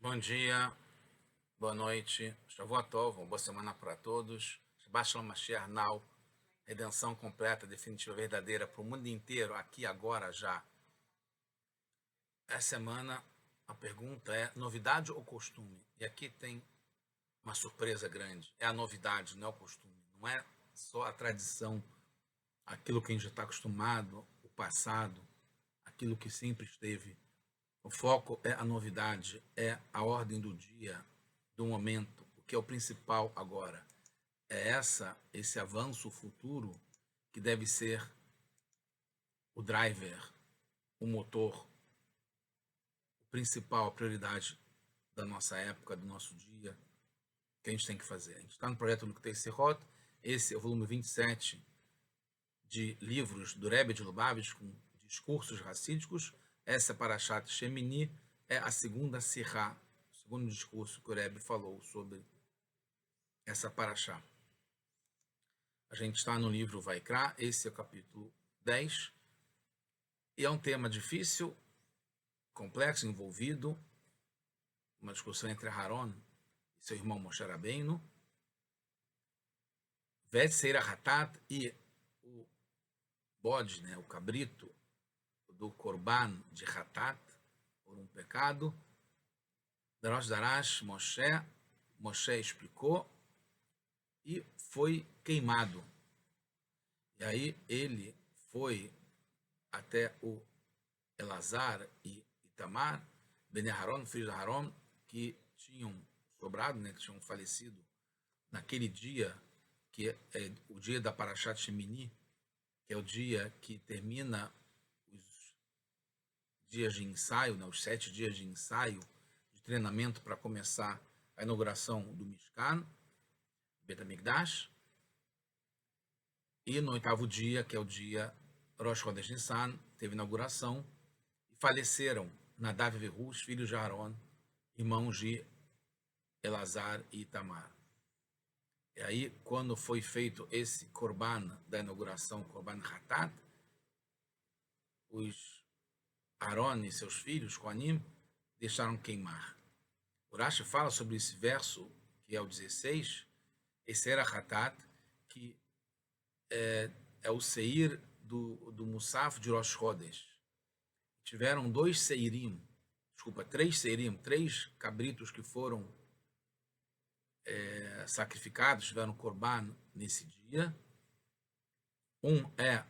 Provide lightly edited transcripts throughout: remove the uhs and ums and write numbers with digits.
Bom dia, boa noite, Shavua Tov, uma boa semana para todos. Shabbat Shalom Mashiach Now, redenção completa, definitiva, verdadeira para o mundo inteiro, aqui, agora, já. Essa semana a pergunta é novidade ou costume? E aqui tem uma surpresa grande, é a novidade, não é o costume. Não é só a tradição, aquilo que a gente já está acostumado, o passado, aquilo que sempre esteve. O foco é a novidade, é a ordem do dia, do momento, o que é o principal agora. É esse avanço futuro que deve ser o driver, o motor, o principal, a prioridade da nossa época, do nosso dia, que a gente tem que fazer. A gente está no projeto Likkutei Sirot, esse é o volume 27 de livros do Rebbe de Lubavitch com discursos racídicos. Essa Parashat Shemini é a segunda Sirá, o segundo discurso que o Rebbe falou sobre essa Parashá. A gente está no livro Vaikra, esse é o capítulo 10, e é um tema difícil, complexo, envolvido, uma discussão entre Aaron e seu irmão Moshe Rabbeinu, Vetseira Hatat e o bode, né, o cabrito do Korban de Hatat, por um pecado. Darosh Darash, Moshe explicou e foi queimado. E aí ele foi até o Elazar e Itamar, Ben Aharon, filhos de Aharon, que tinham sobrado, né, que tinham falecido naquele dia, que é o dia da Parashat Shemini, que é o dia que termina os dias de ensaio, né, os 7 dias de ensaio, de treinamento para começar a inauguração do Mishkan, Bet HaMikdash, e no 8º dia, que é o dia Rosh Chodesh Nissan, teve inauguração, e faleceram Nadav e Avihu, filhos de Aaron, irmãos de Elazar e Itamar. E aí, quando foi feito esse Korban da inauguração, Korban Hatat, os Aaron e seus filhos, Kohanim, deixaram queimar. O Rashi fala sobre esse verso, que é o 16, esse era Hatat, que é o Seir do Musaf de Rosh Chodesh. Tiveram três Seirim, 3 cabritos que foram sacrificados, tiveram Korban nesse dia. Um é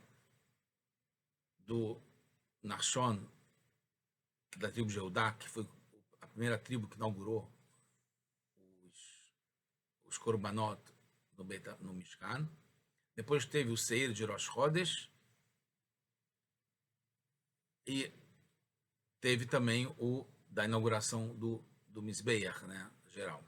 do Nachshon, da tribo de Eudá, que foi a primeira tribo que inaugurou os Korbanot no Mishkan. Depois teve o Seir de Rosh Chodesh e teve também o da inauguração do Mizbeach, né, geral.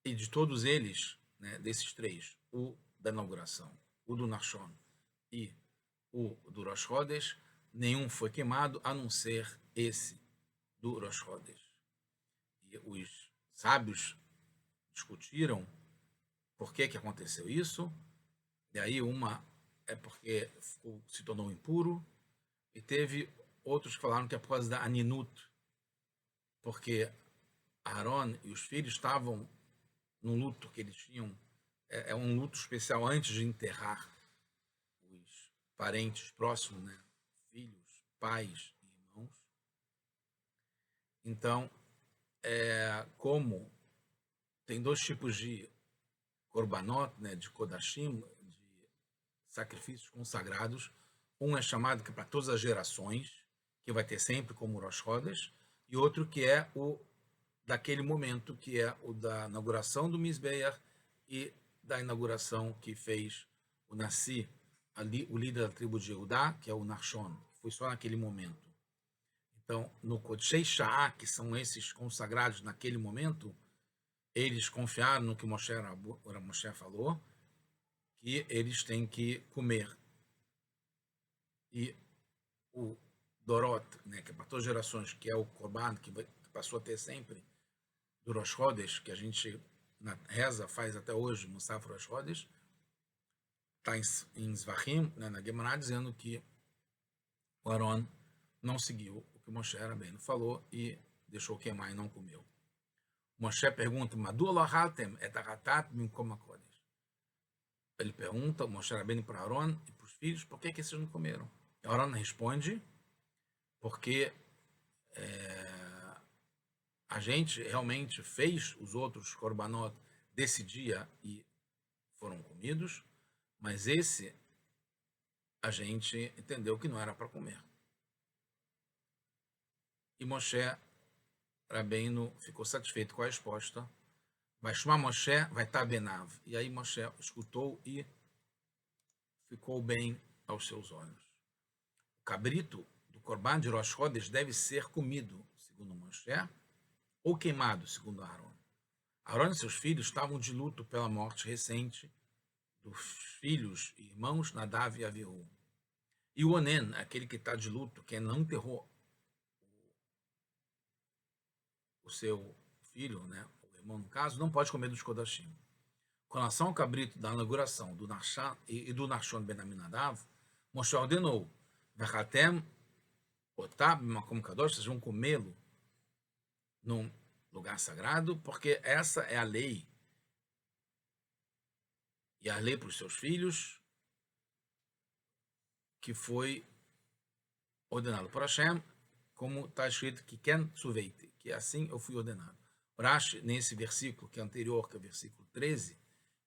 E de todos eles, né, desses 3, o da inauguração, o do Nachshon e o do Rosh Chodesh, nenhum foi queimado, a não ser esse do Rosh Chodesh. E os sábios discutiram por que aconteceu isso, e aí uma é porque se tornou impuro, e teve outros que falaram que é por causa da Aninut, porque Aaron e os filhos estavam num luto que eles tinham, é um luto especial antes de enterrar os parentes próximos, né? Filhos, pais e irmãos. Então, como tem 2 tipos de korbanot, né, de kodashim, de sacrifícios consagrados, um é chamado que é para todas as gerações, que vai ter sempre como Rosh Chodesh, e outro que é o daquele momento, que é o da inauguração do Mizbeach e da inauguração que fez o Nassi, ali, o líder da tribo de Eudá, que é o Nachshon, que foi só naquele momento. Então, no Kodshei Sha'ah, que são esses consagrados naquele momento, eles confiaram no que Moshe falou, que eles têm que comer. E o Dorot, né, que é para todas as gerações, que é o Korban, que passou a ter sempre, do Rosh Chodesh, que a gente na reza faz até hoje, Musaf Rosh Chodesh, está em Zvachim, né, na Gemara, dizendo que o Aaron não seguiu o que Moshe Rabbeinu falou e deixou queimar e não comeu. Moshe pergunta, Madu lo haltem et haratat bimkom hakodesh. Ele pergunta, Moshe Rabbeinu para Aaron e para os filhos, por que vocês não comeram? E Aaron responde, porque a gente realmente fez os outros korbanot desse dia e foram comidos, mas esse a gente entendeu que não era para comer. E Moshe Rabbeinu ficou satisfeito com a resposta. Vai chamar Moshe, vai estar Benav. E aí Moshe escutou e ficou bem aos seus olhos. O cabrito do Corban de Rosh Chodesh deve ser comido, segundo Moshe, ou queimado, segundo Aaron. Aaron e seus filhos estavam de luto pela morte recente dos filhos e irmãos Nadav e Avihu. E o Onen, aquele que está de luto, que não enterrou o seu filho, né, o irmão no caso, não pode comer dos Kodashim. Com relação ao cabrito da inauguração do Nachshon e do Nachshon ben Aminadav, Moshe ordenou, Vechatem otab makom kadosh, vocês vão comê-lo num lugar sagrado, porque essa é a lei. E a lei para os seus filhos, que foi ordenado por Hashem, como está escrito que Ken Suveite, que assim eu fui ordenado. Rashi, nesse versículo que é anterior, que é o versículo 13,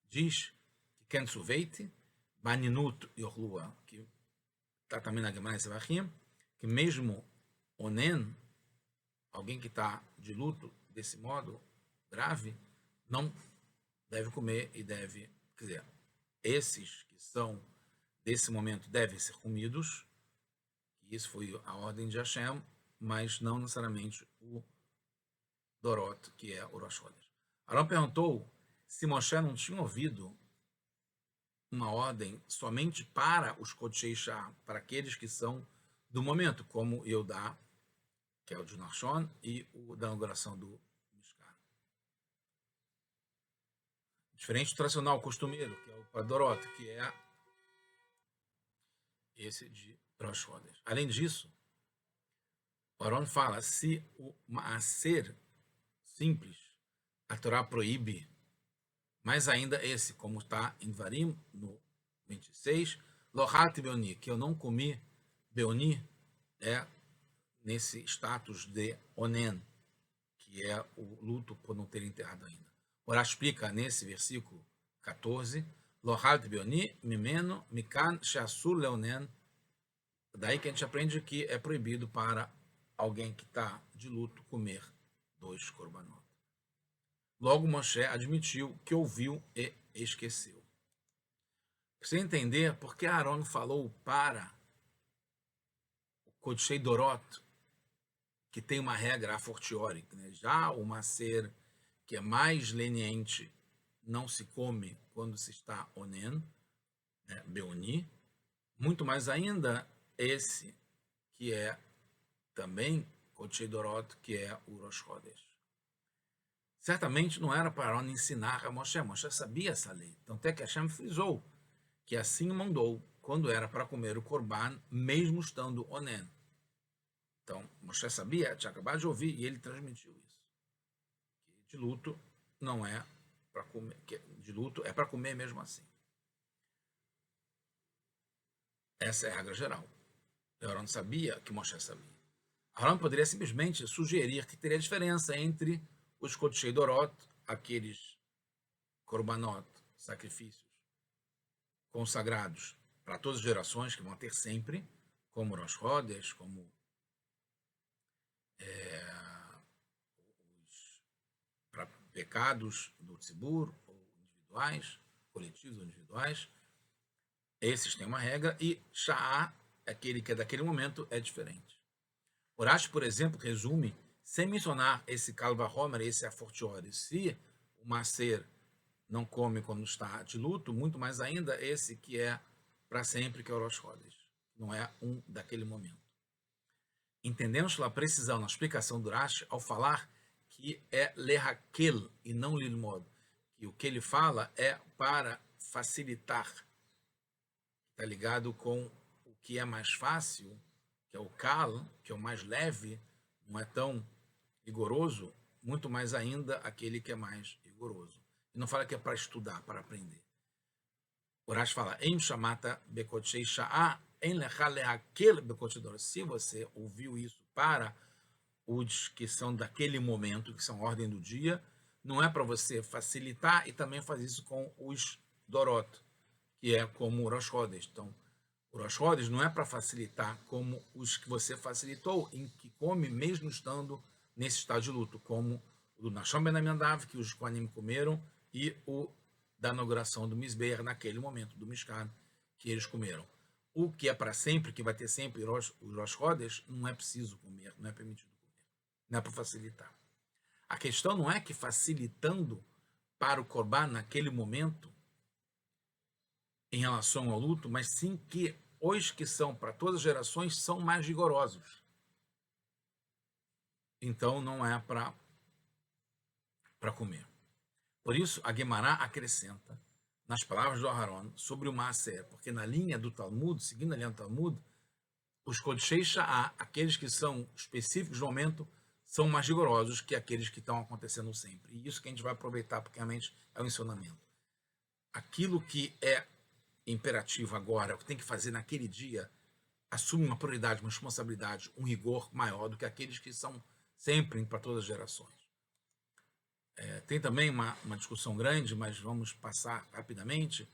diz que Ken Suveite, Baninut Yorlua, que está também na Gemara Sevachim, que mesmo Onen, alguém que está de luto desse modo grave, não deve comer e deve, quer dizer, esses que são desse momento devem ser comidos, e isso foi a ordem de Hashem, mas não necessariamente o Dorot, que é o Rosh Chodesh. Arão perguntou se Moshe não tinha ouvido uma ordem somente para os Kodshei Shah, para aqueles que são do momento, como Yodá, que é o de Nachshon, e o da inauguração do Mishkan. Diferente do tradicional costumeiro, que é o Padorot, que é esse de Rosh Chodesh. Além disso, o Aaron fala, se o Maaser simples, a Torá proíbe, mais ainda esse, como está em Dvarim, no 26, Lohati Beoni, que eu não comi, Beoni é nesse status de Onen, que é o luto por não ter enterrado ainda. Ora explica nesse versículo 14, Lohati Beoni, Mimeno, Mikan, Shasur Leonen, daí que a gente aprende que é proibido para alguém que está de luto comer 2 korbanot. Logo Moshe admitiu que ouviu e esqueceu. Precisa entender por que Aaron falou para o Kodshei Dorot, que tem uma regra a fortiori, né? Já o Maser, que é mais leniente, não se come quando se está Onen, né? Beoni, muito mais ainda esse, que é também Kodshei Dorot, que é o Rosh Chodesh. Certamente não era para Aaron ensinar a Moshe. Moshe sabia essa lei. Então até que Hashem frisou que assim mandou quando era para comer o Korban, mesmo estando Onen. Então Moshe sabia, tinha acabado de ouvir e ele transmitiu isso. Que de luto não é para comer, que de luto é para comer mesmo assim. Essa é a regra geral. Aaron sabia que Moshe sabia. Aaron poderia simplesmente sugerir que teria diferença entre os Kodshei Dorot, aqueles korbanot, sacrifícios consagrados para todas as gerações, que vão ter sempre, como Rosh Chodesh, como os pecados do Tzibur, ou individuais, coletivos ou individuais. Esses têm uma regra, e Sha'á, aquele que é daquele momento, é diferente. Urash, por exemplo, resume, sem mencionar esse Kalva Homer, esse a fortiori, se o Maser não come quando está de luto, muito mais ainda esse que é para sempre, que é o Rosh Chodesh. Não é um daquele momento. Entendemos pela precisão na explicação do Rashi ao falar que é lehakel e não lilmod. E o que ele fala é para facilitar. Está ligado com o que é mais fácil que é o Kal, que é o mais leve, não é tão rigoroso, muito mais ainda aquele que é mais rigoroso. E não fala que é para estudar, para aprender. O Rashi fala, Em chamata bekotshei sha'a, em lecha lehakel bekotshei dorot. Se você ouviu isso para os que são daquele momento, que são a ordem do dia, não é para você facilitar e também fazer isso com os dorot, que é como o Rosh Chodesh. Então, o Rosh Chodesh não é para facilitar como os que você facilitou, em que come mesmo estando nesse estado de luto, como o do Nashon Ben Aminadav, que os Kohanim comeram, e o da inauguração do Mizbeach, naquele momento, do Mishkan, que eles comeram. O que é para sempre, que vai ter sempre os Rosh Chodesh, não é preciso comer, não é permitido comer. Não é para facilitar. A questão não é que facilitando para o Korban naquele momento, em relação ao luto, mas sim que os que são para todas as gerações são mais rigorosos. Então não é para comer. Por isso, a Guemará acrescenta nas palavras do Aharon sobre o Maaser, porque na linha do Talmud, seguindo a linha do Talmud, os Kodshei Sha'ah, aqueles que são específicos no momento, são mais rigorosos que aqueles que estão acontecendo sempre. E isso que a gente vai aproveitar, porque realmente é o ensinamento. Aquilo que é imperativo agora, o que tem que fazer naquele dia, assume uma prioridade, uma responsabilidade, um rigor maior do que aqueles que são sempre para todas as gerações. Tem também uma discussão grande, mas vamos passar rapidamente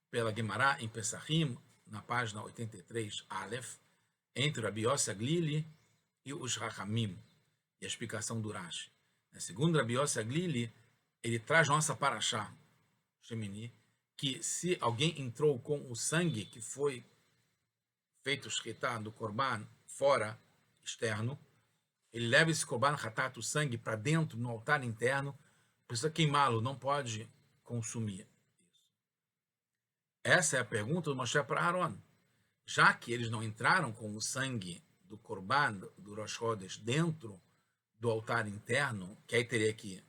pela Guemará em Pesachim, na página 83, Aleph, entre o Rabi Yossi Aglili e os Rachamim, e a explicação do Rashi. Segundo Rabi Yossi Aglili, ele traz nossa paraxá, Shemini, que se alguém entrou com o sangue que foi feito shkita do korban fora, externo, ele leva esse korban hatat, o sangue, para dentro, no altar interno, precisa queimá-lo, não pode consumir isso. Essa é a pergunta do Moshe para Aaron. Já que eles não entraram com o sangue do korban, do Rosh Chodesh, dentro do altar interno, que aí teria que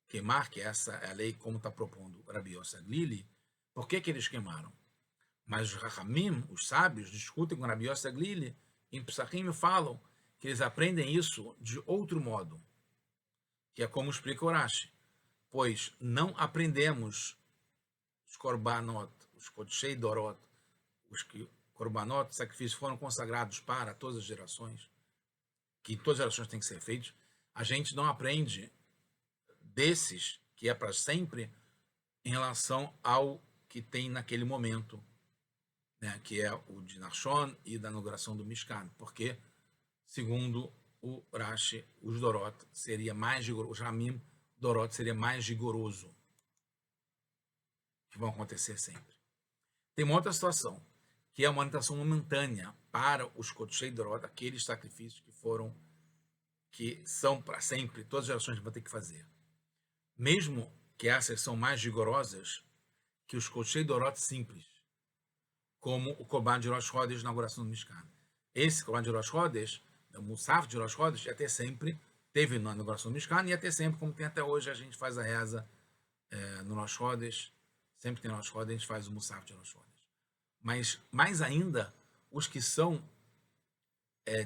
queimar, que essa é a lei como está propondo Rabi Yossi Aglili, por que eles queimaram? Mas os Rachamim, os sábios, discutem com Rabi Yossi Aglili, em Pesachim e falam que eles aprendem isso de outro modo, que é como explica o Rashi, pois não aprendemos os korbanot, os kodshei dorot, os que korbanot, sacrifícios foram consagrados para todas as gerações, que todas as gerações têm que ser feitos, a gente não aprende desses, que é para sempre, em relação ao que tem naquele momento, né, que é o de Nachshon e da inauguração do Mishkan, porque, segundo o Rashi, os Dorot seria mais rigoroso, os Ramim Dorot seria mais rigoroso, que vão acontecer sempre. Tem uma outra situação, que é uma orientação momentânea para os Kodshei Dorot, aqueles sacrifícios que são para sempre, todas as gerações vão ter que fazer. Mesmo que essas são mais rigorosas que os Kodshei Dorot simples, como o Korban de Rosh Chodesh na inauguração do Mishkan. Esse Korban de Rosh Chodesh, o Musaf de Rosh Chodesh, até sempre teve na inauguração do Mishkan e até sempre, como tem até hoje, a gente faz a reza no Rosh Chodesh, sempre tem Rosh Chodesh, a gente faz o Musaf de Rosh Chodesh. Mas, mais ainda, os que são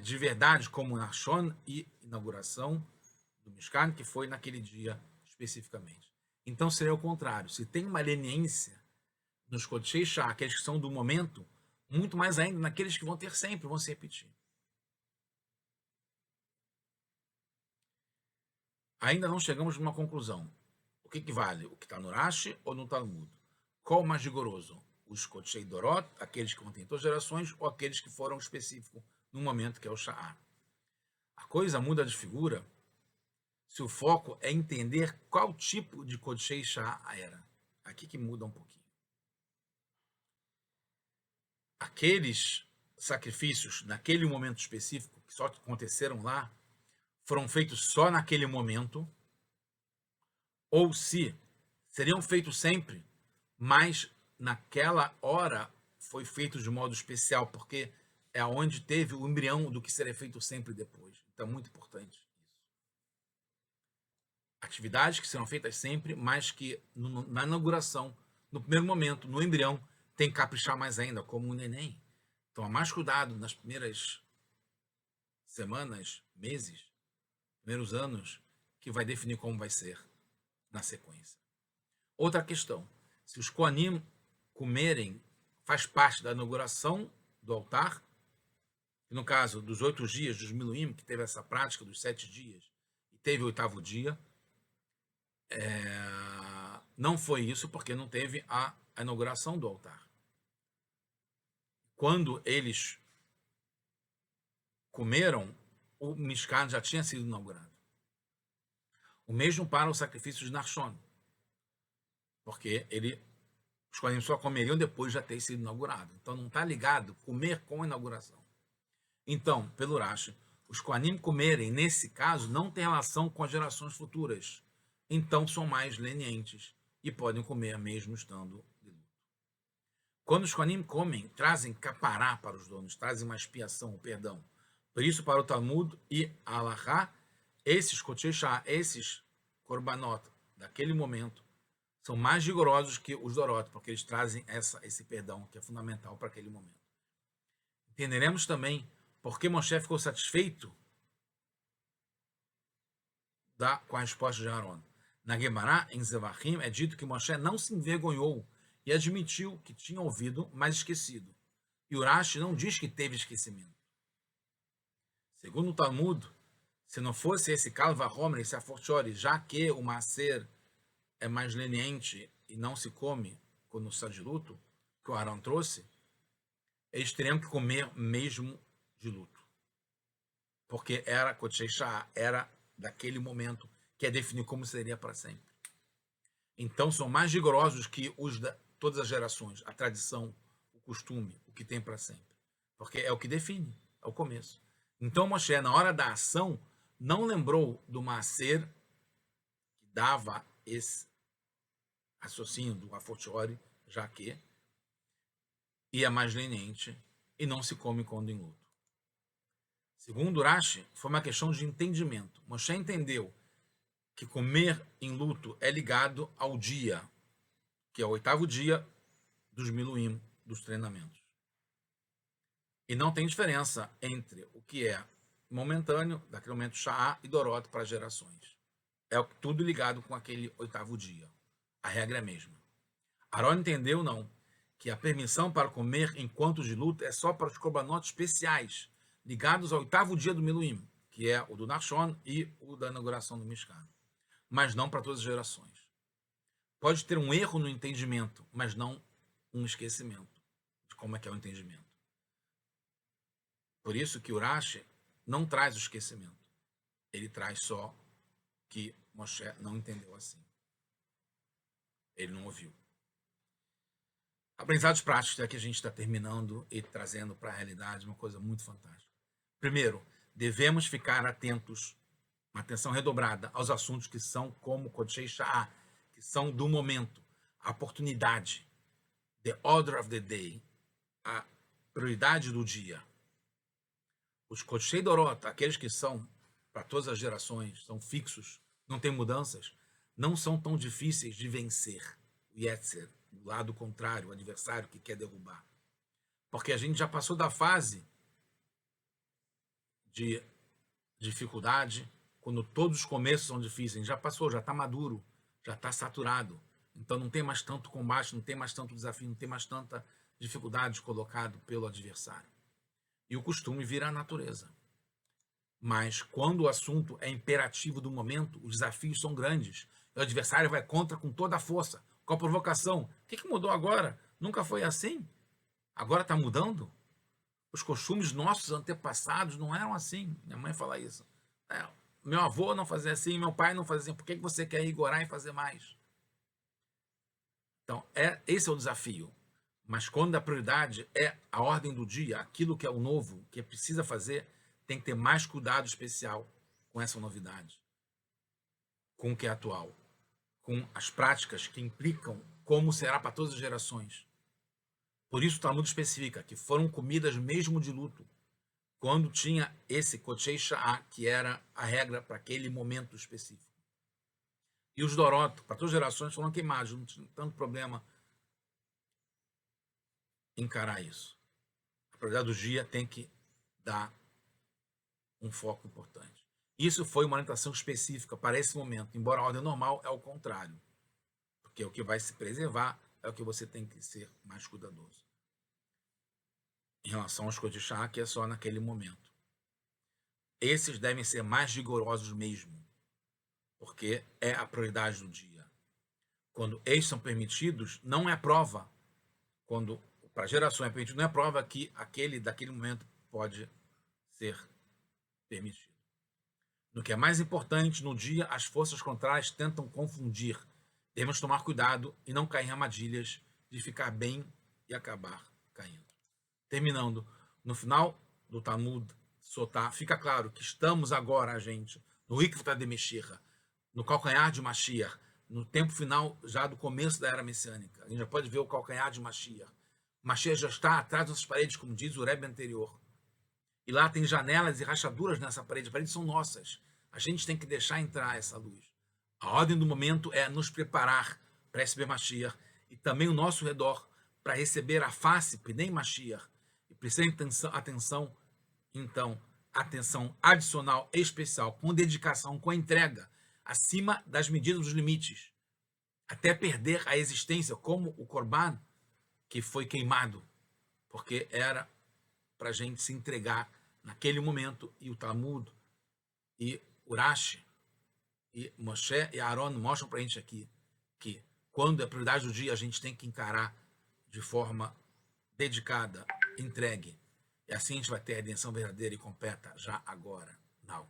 de verdade, como Nachshon e inauguração do Mishkan, que foi naquele dia especificamente. Então seria o contrário. Se tem uma leniência nos Kodshei Sha'ah, aqueles que são do momento, muito mais ainda naqueles que vão ter sempre, vão se repetir. Ainda não chegamos a uma conclusão. O que vale? O que está no Rashi ou no Talmud? Qual o mais rigoroso? Os Kodshei Dorot, aqueles que contêm todas as gerações, ou aqueles que foram específicos no momento, que é o Sha'ah? A coisa muda de figura se o foco é entender qual tipo de Kodshei Sha'ah era. Aqui que muda um pouquinho. Aqueles sacrifícios, naquele momento específico, que só aconteceram lá, foram feitos só naquele momento, ou se seriam feitos sempre, mas naquela hora foi feito de modo especial, porque é onde teve o embrião do que seria feito sempre depois. Então é muito importante isso. Atividades que serão feitas sempre, mas que na inauguração, no primeiro momento, no embrião, tem que caprichar mais ainda, como o neném. Então, há mais cuidado nas primeiras semanas, meses, primeiros anos, que vai definir como vai ser na sequência. Outra questão, se os Kohanim comerem, faz parte da inauguração do altar, no caso dos 8 dias dos Miluim, que teve essa prática dos 7 dias, e teve o 8º dia, não foi isso porque não teve a inauguração do altar. Quando eles comeram, o Mishkan já tinha sido inaugurado. O mesmo para o sacrifício de Nachshon, porque os Kohanim só comeriam depois de já ter sido inaugurado. Então não está ligado comer com a inauguração. Então, pelo Rashi, os Kohanim comerem, nesse caso, não tem relação com as gerações futuras. Então são mais lenientes e podem comer mesmo estando de luto. Quando os Kohanim comem, trazem capará para os donos, trazem uma expiação, um perdão. Por isso, para o Talmud e a Halachá, esses Kodesh, esses Korbanot, daquele momento, são mais rigorosos que os Dorot, porque eles trazem esse perdão, que é fundamental para aquele momento. Entenderemos também por que Moshe ficou satisfeito com a resposta de Aaron. Na Gemara, em Zevachim, é dito que Moshe não se envergonhou e admitiu que tinha ouvido, mas esquecido. E Urashi não diz que teve esquecimento. Segundo o Talmud, se não fosse esse Kalva Homer, esse Afortiori, já que o Maser é mais leniente e não se come quando está de luto, que o Aaron trouxe, eles teriam que comer mesmo de luto. Porque era Kodesh, era daquele momento que é definir como seria para sempre. Então são mais rigorosos que todas as gerações, a tradição, o costume, o que tem para sempre. Porque é o que define, é o começo. Então Moshe, na hora da ação, não lembrou do Maser que dava esse raciocínio do Afortiori, já que é mais leniente e não se come quando em luto. Segundo Rashi, foi uma questão de entendimento. Moshe entendeu que comer em luto é ligado ao dia, que é o 8º dia dos Miluim, dos treinamentos. E não tem diferença entre o que é momentâneo, daquele momento Sha'á, e Dorot para gerações. É tudo ligado com aquele 8º dia. A regra é a mesma. Aaron entendeu, não, que a permissão para comer enquanto de luto é só para os korbanot especiais, ligados ao 8º dia do Miluim, que é o do Nachshon e o da inauguração do Mishkan, mas não para todas as gerações. Pode ter um erro no entendimento, mas não um esquecimento de como é que é o entendimento. Por isso que o Rashi não traz o esquecimento. Ele traz só que Moshe não entendeu assim. Ele não ouviu. Aprendizados práticos é que a gente está terminando e trazendo para a realidade uma coisa muito fantástica. Primeiro, devemos ficar atentos, uma atenção redobrada aos assuntos que são como Kodshei Sha'ah, que são do momento, a oportunidade, the order of the day, a prioridade do dia. Os Kodshei Dorot, aqueles que são para todas as gerações, são fixos, não tem mudanças, não são tão difíceis de vencer. O Yetzer, o lado contrário, o adversário que quer derrubar. Porque a gente já passou da fase de dificuldade, quando todos os começos são difíceis, já passou, já está maduro, já está saturado. Então não tem mais tanto combate, não tem mais tanto desafio, não tem mais tanta dificuldade colocado pelo adversário. E o costume vira a natureza. Mas quando o assunto é imperativo do momento, os desafios são grandes. O adversário vai contra com toda a força, com a provocação. O que mudou agora? Nunca foi assim? Agora está mudando? Os costumes nossos antepassados não eram assim. Minha mãe fala isso. Meu avô não fazia assim, meu pai não fazia assim. Por que você quer rigorar e fazer mais? Então, esse é o desafio. Mas quando a prioridade é a ordem do dia, aquilo que é o novo, que precisa fazer, tem que ter mais cuidado especial com essa novidade, com o que é atual, com as práticas que implicam como será para todas as gerações. Por isso o Talmud especifica que foram comidas mesmo de luto, quando tinha esse Kodshei Sha'ah, que era a regra para aquele momento específico. E os Dorot, para todas as gerações, foram queimados, não tinha tanto problema encarar isso. A prioridade do dia tem que dar um foco importante. Isso foi uma orientação específica para esse momento, embora a ordem normal é o contrário, porque o que vai se preservar é o que você tem que ser mais cuidadoso. Em relação aos coisas de chá, que é só naquele momento. Esses devem ser mais rigorosos mesmo, porque é a prioridade do dia. Quando eles são permitidos, não é prova. Quando para a geração é permitido, não é prova que aquele daquele momento pode ser permitido. No que é mais importante, no dia, as forças contrárias tentam confundir. Devemos tomar cuidado e não cair em armadilhas de ficar bem e acabar caindo. Terminando, no final do Talmud Sotá, fica claro que estamos agora, gente, no Ikvta de Meshira, no calcanhar de Mashiach, no tempo final já do começo da era messiânica. A gente já pode ver o calcanhar de Mashiach. Mashiach já está atrás das paredes, como diz o Rebbe anterior. E lá tem janelas e rachaduras nessa parede. As paredes são nossas. A gente tem que deixar entrar essa luz. A ordem do momento é nos preparar para receber Mashiach e também o nosso redor para receber a face Pnei Mashiach. E precisa atenção, então, atenção adicional especial, com dedicação, com entrega, acima das medidas dos limites, até perder a existência, como o Corban, que foi queimado, porque era para a gente se entregar naquele momento, e o Talmud, e Urashi, e Moshe e Aaron mostram para a gente aqui que quando é prioridade do dia, a gente tem que encarar de forma dedicada, entregue. E assim a gente vai ter a redenção verdadeira e completa já agora. Não.